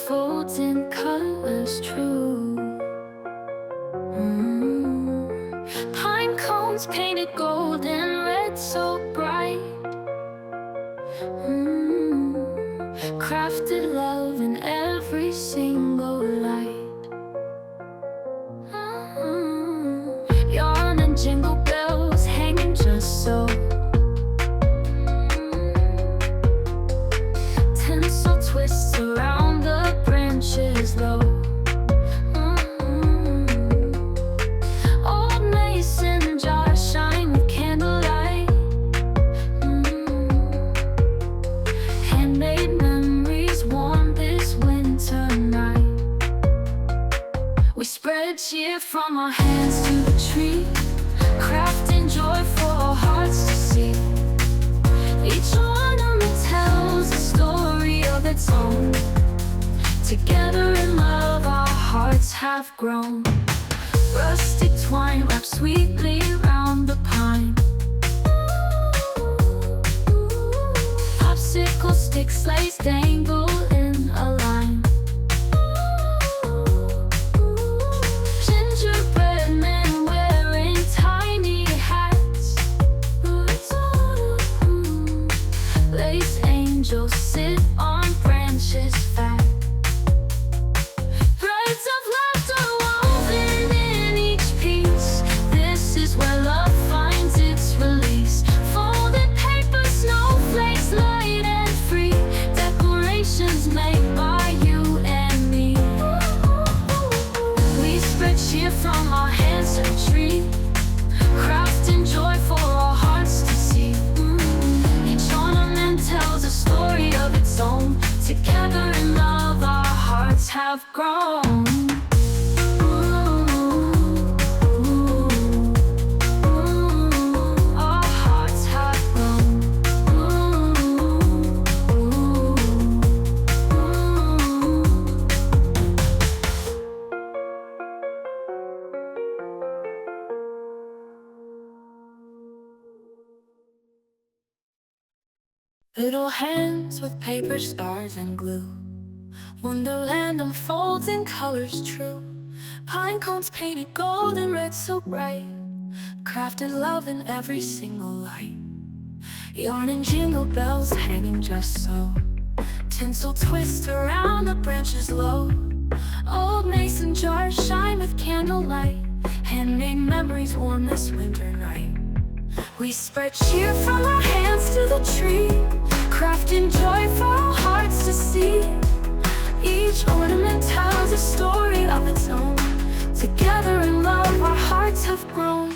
unfolds in colors true. Pine cones painted gold and red so bright. Crafted love in every single light. Yarn and jingle bells hanging just so. Tinsel twists around the branches low. Old mason jars shine with candlelight. Handmade memories warm this winter night. We spread cheer from our hands to the tree, crafting joy for our hearts to see. Each ornament tells a story of its own. Together in love our hearts have grown. Rustic twine wrapped sweetly round the pine. Popsicle stick sleighs dangle in a line. Gingerbread men wearing tiny hats. Lace angels sit on branches fat. Threads of laughter woven in each piece. This is where love finds its release. Folded paper, snowflakes, light and free. Decorations made by you and me. We spread cheer from our hands to the tree, crafting joy for our hearts to see. Each ornament tells a story of its own. Together in love our hearts have grown. Our hearts have grown. Little hands with paper, stars and glue. Wonderland unfolds in colors true. Pine cones painted gold and red so bright. Crafted love in every single light. Yarn and jingle bells hanging just so. Tinsel twists around the branches low. Old mason jars shine with candlelight. Handmade memories warm this winter night. We spread cheer from our hands to the tree, crafting joy for our hearts to see. Each ornament tells a story of its own. Together in love our hearts have grown.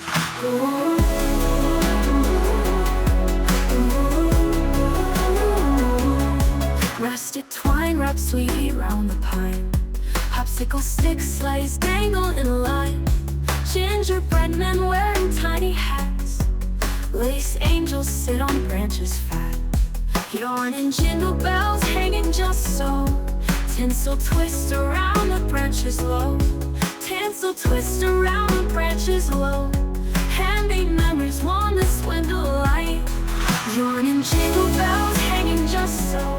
Rusted twine wrapped sweetly round the pine. Popsicle sticks sleighs dangle in a line. Gingerbread men wearing tiny hats. Lace angels sit on branches fat. Yarn and jingle bells hanging just so. Tinsel twists around the branches low. Tinsel twists around the branches low. Handmade memories warm this winter light. Yarn and jingle bells hanging just so.